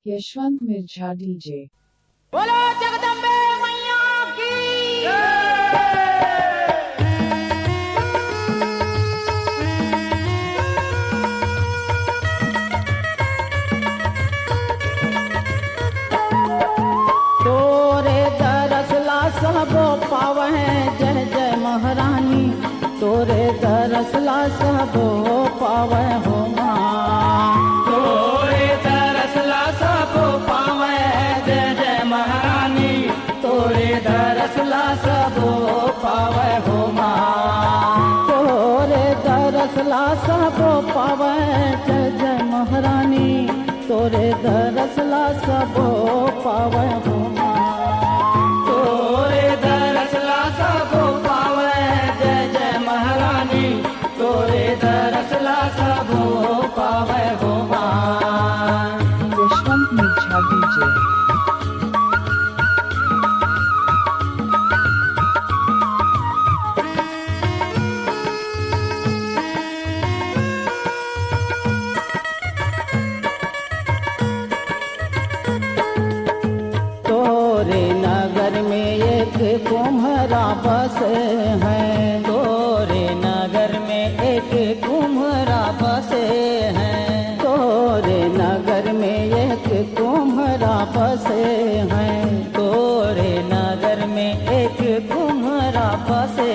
Yashwant Mirza DJ. बोलो जगदम्बे मैया की तोरे दरसला सबो पावे जय जय महारानी। तोरे दरसला सबो पावे हो माँ। तोरे दरसला सबो पावे जय जय महारानी। तोरे दरसला सबो पावे हो माँ। तोरे दरसला सबो पावे जय जय महारानी। तोरे दरसला सबो पावे हो माँ। तोरे दरसला सबो पावे जय जय महारानी। तोरे दरसला सबो पावे हो माँ। यशवंत मिर्झा डीजे। तोरे नगर में एक कुम्हरा बसे हैं। तोरे नगर में एक कुम्हरा बसे हैं। तोरे नगर में एक कुम्हरा बसे हैं। तोरे नगर में एक कुम्हरा बसे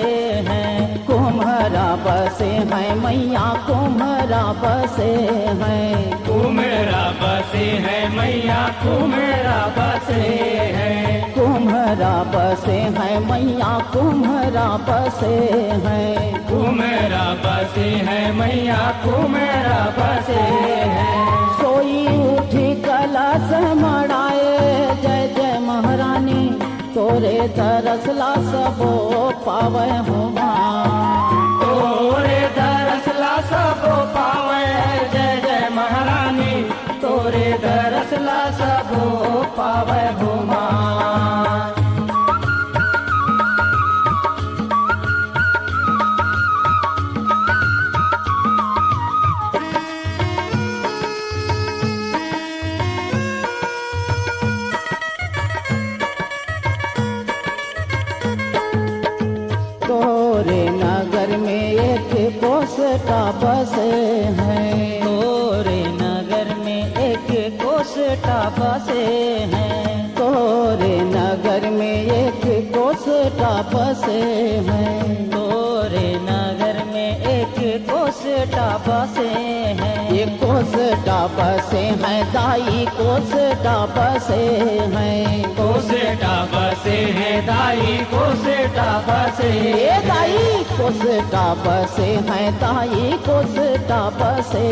हैं। कुम्हरा बसे हैं मैया कुम्हरा बसे हैं। कुम्हरा बसे हैं मैया कुम्हरा बसे हैं। कुम्हरा बसे हैं मैया कुम्हरा बसे हैं। कुम्हरा बसे हैं मैया कुम्हरा बसे हैं। सोई उठी कलश मड़ाए जय जय महारानी। तोरे दरसला सबो पावे हो माँ। तोरे दरसला सबो पावे जय जय महारानी। तोरे दरसला सबो पावे हो माँ। तोरे नगर में एक कोसटा बसे हैं। तोरे नगर में एक कोसटा बसे हैं। तोरे नगर में एक कोसटा बसे हैं। तोरे नगर में एक कोसटा बसे हैं। ये कोसटा बसे हैं दाई कोसटा बसे हैं। कोसटा बसे हैं दाई कोसटा बसे दाई कोसटा बसे हैं दाई कोसटा बसे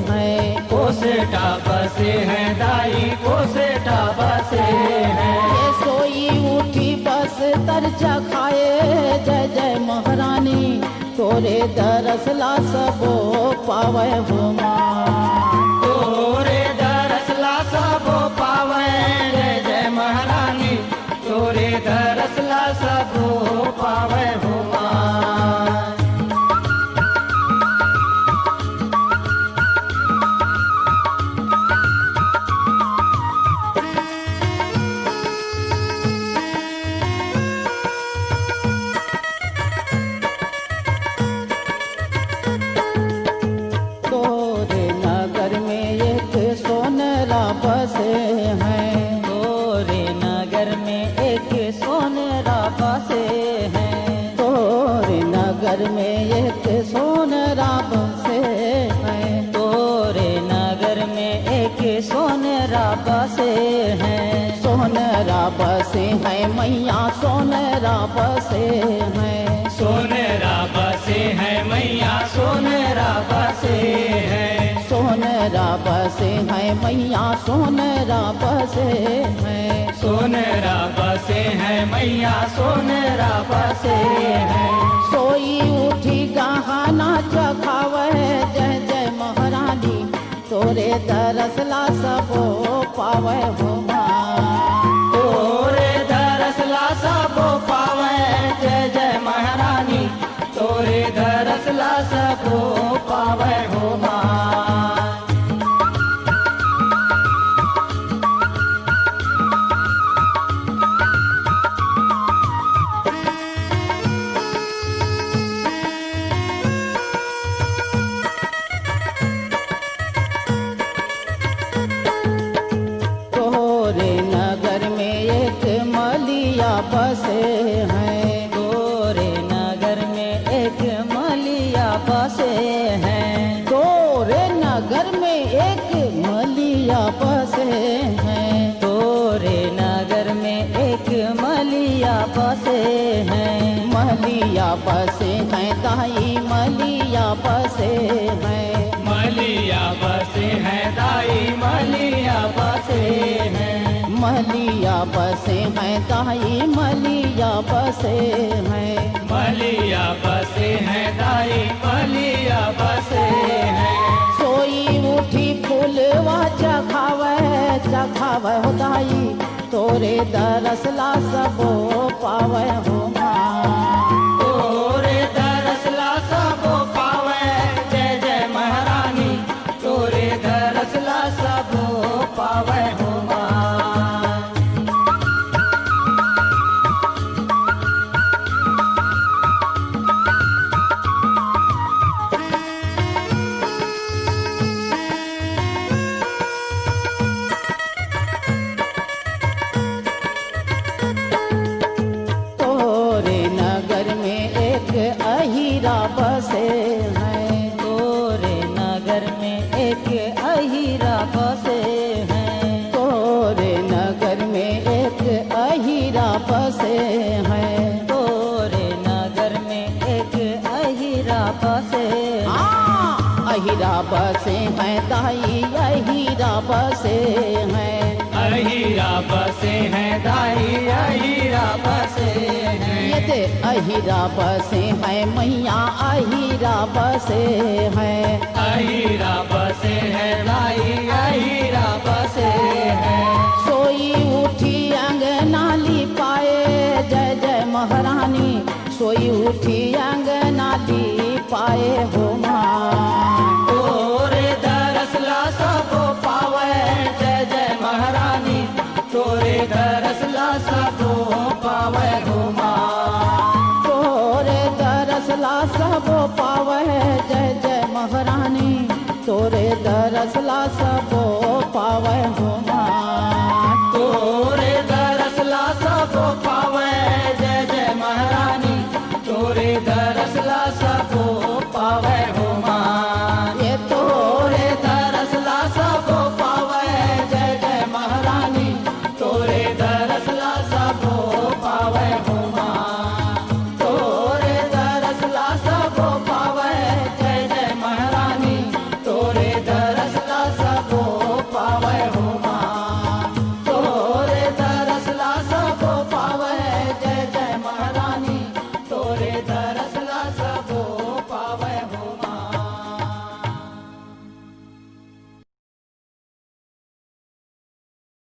हैं। कोसटा बसे हैं दाई कोसटा बसे हैं। ये सोई उठी बस तरचा खाए जय जय महारानी। तोरे दरसला सबो पावे हो माँ। तोरे दरसला सबो पावे जय जय महारानी। तोरे दरसला सबो पावे हो माँ। तोरे नगर में एक सोनरा बसे हैं। तोरे नगर में एक सोनरा बसे हैं। तोरे नगर में एक सोनरा बसे हैं। तोरे नगर में एक सोनरा बसे हैं। सोनरा बसे हैं मैया सोनरा बसे हैं। सोनरा बसे हैं मैया सोनरा बसे हैं। सोनरा बसे हैं मैया सोनरा बसे हैं। सोनरा बसे हैं मैया सोनरा बसे हैं। सोई उठी गहना चखावे जय जय महारानी। तोरे दरसला सबो पावे हो माँ। तोरे दरसला सबो पावे जय जय महारानी। तोरे दरसला सबो पावे हो माँ। बसे हैं। महलिया बसे हैं दाई मलिया बसे हैं। मलिया बसे हैं दाई मलिया बसे हैं। महलिया बसे हैं दाई मलिया बसे हैं। मलिया बसे हैं दाई मलिया बसे हैं। सोई उठी फूलवा चखावे चखावे हो दाई तोरे दरसला सबो पावे हो माँ। तोरे दरसला सबो पावे जय जय महारानी। तोरे दरसला सबो पावे हो माँ। अहीरा बसे हैं। तोरे नगर में एक अहीरा बसे हैं। तोरे नगर में एक अहीरा बसे हैं। तोरे नगर में एक अहीरा बसे अहीरा बसे हैं दाई अहीरा बसे हैं। अहीरा बसे हैं दाई अहीरा बसे हैं। ये दे अहीरा बसे हैं मैया अहीरा बसे हैं। अहीरा बसे हैं दाई अहीरा बसे हैं। सोई उठी अंगनाली पाए जय जय महारानी। सोई उठी अंगनाली पाए हो माँ।